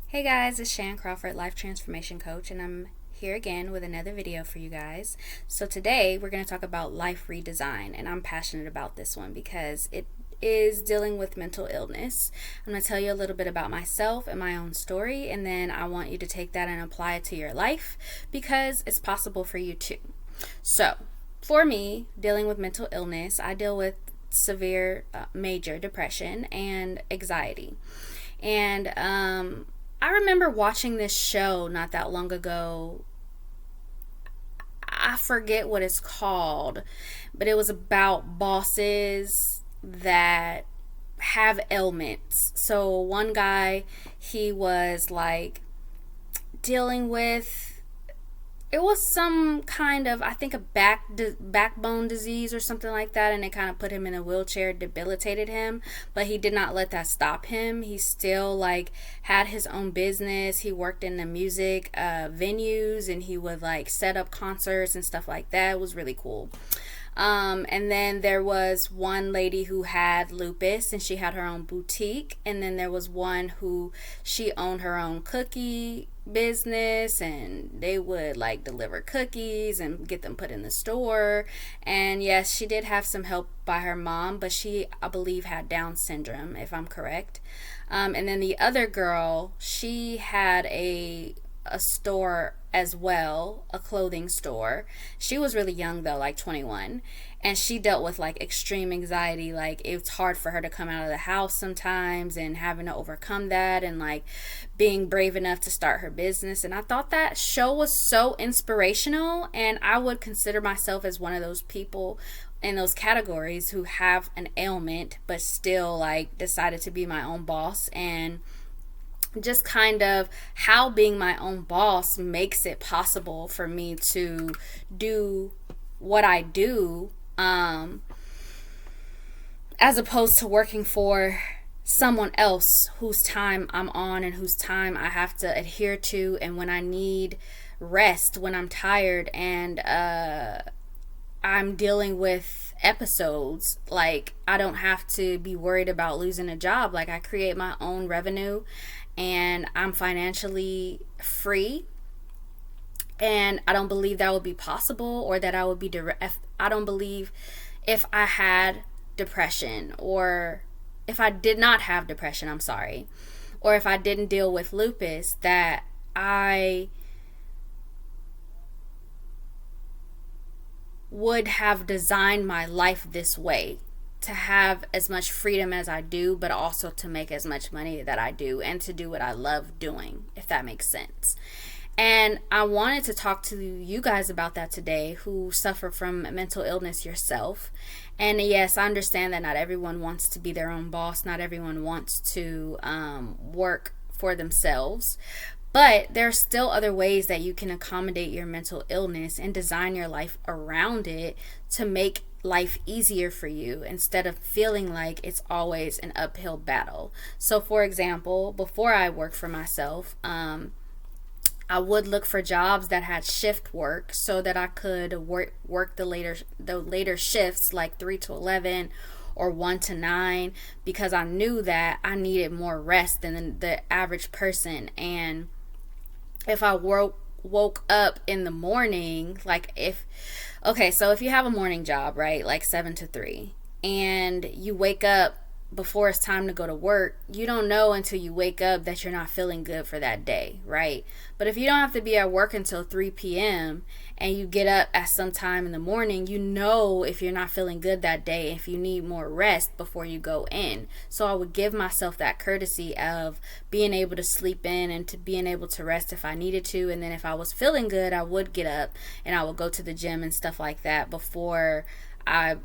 Hey guys, it's Crawford, Life Transformation Coach, and I'm here again with another video for you guys. So today we're going to talk about life redesign, and I'm passionate about this one because it is dealing with mental illness. I'm going to tell you a little bit about myself and my own story, and then I want you to take that and apply it to your life because it's possible for you too. So for me, dealing with mental illness, I deal with severe major depression and anxiety. And I remember watching this show not that long ago. I forget what it's called, but it was about bosses that have ailments. So one guy, he was like dealing with, it was some kind of, I think, a backbone disease or something like that, and it kind of put him in a wheelchair, debilitated him, but he did not let that stop him. He still like had his own business. He worked in the music venues, and he would like set up concerts and stuff like that. It was really cool. And then there was one lady who had lupus, and she had her own boutique. And then there was one who she owned her own cookie business, and they would like deliver cookies and get them put in the store. And yes, she did have some help by her mom, but she, I believe, had Down syndrome, if I'm correct. And then the other girl, she had a store as well, a clothing store. She was really young though, like 21, and she dealt with like extreme anxiety. Like it's hard for her to come out of the house sometimes, and having to overcome that, and like being brave enough to start her business. And I thought that show was so inspirational, and I would consider myself as one of those people in those categories who have an ailment but still like decided to be my own boss, and just kind of how being my own boss makes it possible for me to do what I do, as opposed to working for someone else whose time I'm on and whose time I have to adhere to. And when I need rest, when I'm tired and I'm dealing with episodes, like I don't have to be worried about losing a job. Like I create my own revenue, and I'm financially free. And I don't believe that would be possible, or that I would be I don't believe if I had depression, or if I did not have depression, I'm sorry, or if I didn't deal with lupus, that I would have designed my life this way, to have as much freedom as I do, but also to make as much money that I do, and to do what I love doing, if that makes sense. And I wanted to talk to you guys about that today, who suffer from mental illness yourself. And yes, I understand that not everyone wants to be their own boss. Not everyone wants to work for themselves. But there are still other ways that you can accommodate your mental illness and design your life around it to make life easier for you, instead of feeling like it's always an uphill battle. So for example, before I worked for myself, I would look for jobs that had shift work so that I could work the later shifts, like 3 to 11 or 1 to 9, because I knew that I needed more rest than the average person. And if I woke up in the morning, like so if you have a morning job, right, like 7 to 3, and you wake up before it's time to go to work, you don't know until you wake up that you're not feeling good for that day, right? But if you don't have to be at work until 3 p.m. and you get up at some time in the morning, you know if you're not feeling good that day, if you need more rest before you go in. So I would give myself that courtesy of being able to sleep in and to being able to rest if I needed to. And then if I was feeling good, I would get up and I would go to the gym and stuff like that before I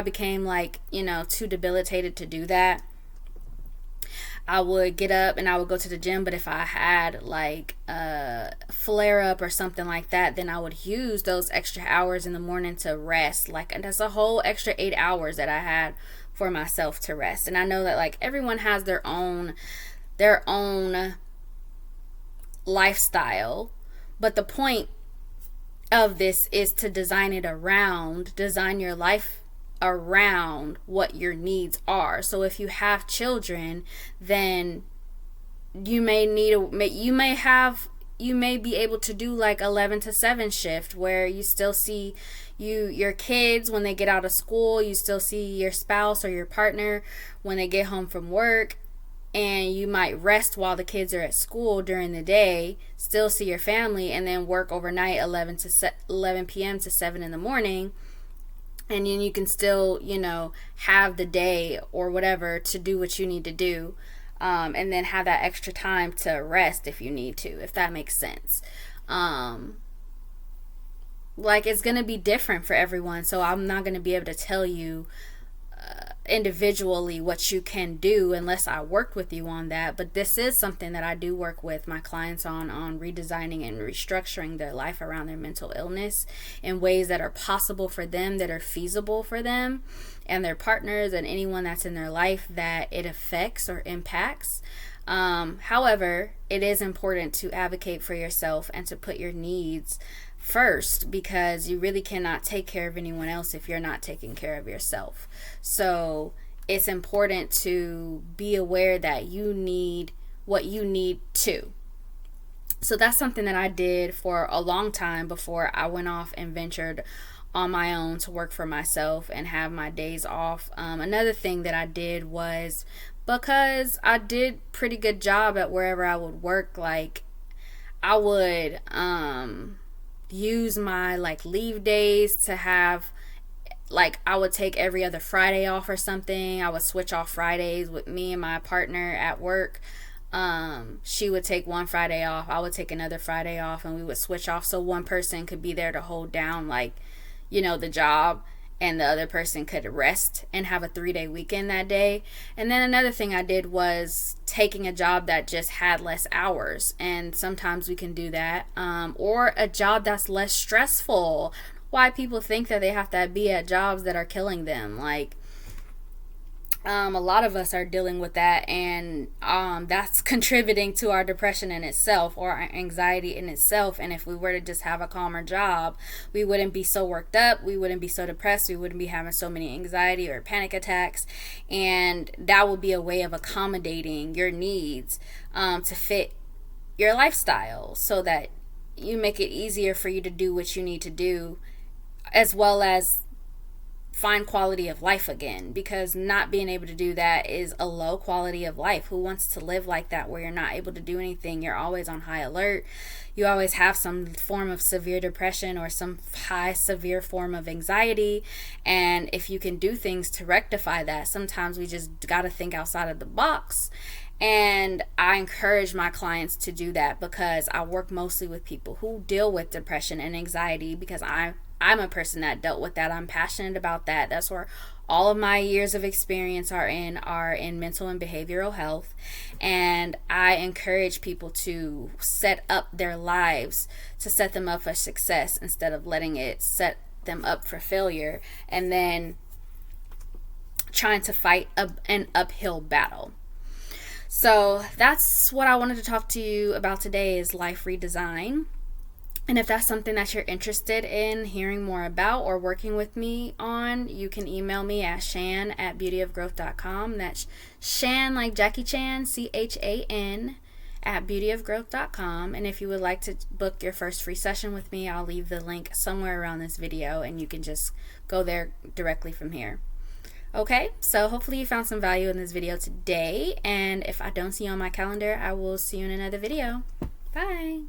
became like, too debilitated to do that. I would get up and I would go to the gym. But if I had like a flare up or something like that, then I would use those extra hours in the morning to rest. Like, and that's a whole extra 8 hours that I had for myself to rest. And I know that like everyone has their own lifestyle, but the point of this is to design your life around what your needs are. So if you have children, then you may be able to do like 11 to 7 shift, where you still see your kids when they get out of school, you still see your spouse or your partner when they get home from work, and you might rest while the kids are at school during the day, still see your family, and then work overnight 11 p.m. to 7 in the morning. And then you can still, have the day or whatever to do what you need to do. And then have that extra time to rest if you need to, if that makes sense. It's going to be different for everyone. So I'm not going to be able to tell you individually what you can do unless I worked with you on that. But this is something that I do work with my clients on redesigning and restructuring their life around their mental illness in ways that are possible for them, that are feasible for them and their partners and anyone that's in their life that it affects or impacts. However, it is important to advocate for yourself and to put your needs first, because you really cannot take care of anyone else if you're not taking care of yourself. So it's important to be aware that you need what you need too. So that's something that I did for a long time before I went off and ventured on my own to work for myself and have my days off. Another thing that I did was, because I did pretty good job at wherever I would work, like I would use my leave days to have, I would take every other Friday off or something. I would switch off Fridays with me and my partner at work. She would take one Friday off, I would take another Friday off, and we would switch off so one person could be there to hold down the job, and the other person could rest and have a 3-day weekend that day. And then another thing I did was taking a job that just had less hours, and sometimes we can do that, or a job that's less stressful. Why people think that they have to be at jobs that are killing them. A lot of us are dealing with that, and that's contributing to our depression in itself, or our anxiety in itself. And if we were to just have a calmer job, we wouldn't be so worked up, we wouldn't be so depressed, we wouldn't be having so many anxiety or panic attacks. And that would be a way of accommodating your needs to fit your lifestyle, so that you make it easier for you to do what you need to do, as well as find quality of life again, because not being able to do that is a low quality of life. Who wants to live like that, where you're not able to do anything? You're always on high alert. You always have some form of severe depression or some high severe form of anxiety. And if you can do things to rectify that, sometimes we just got to think outside of the box. And I encourage my clients to do that, because I work mostly with people who deal with depression and anxiety, because I'm a person that dealt with that. I'm passionate about that. That's where all of my years of experience are in mental and behavioral health. And I encourage people to set up their lives to set them up for success, instead of letting it set them up for failure and then trying to fight an uphill battle. So that's what I wanted to talk to you about today, is life redesign. And if that's something that you're interested in hearing more about or working with me on, you can email me at shan@beautyofgrowth.com. That's Shan like Jackie Chan, CHAN, @beautyofgrowth.com. And if you would like to book your first free session with me, I'll leave the link somewhere around this video, and you can just go there directly from here. Okay, so hopefully you found some value in this video today. And if I don't see you on my calendar, I will see you in another video. Bye.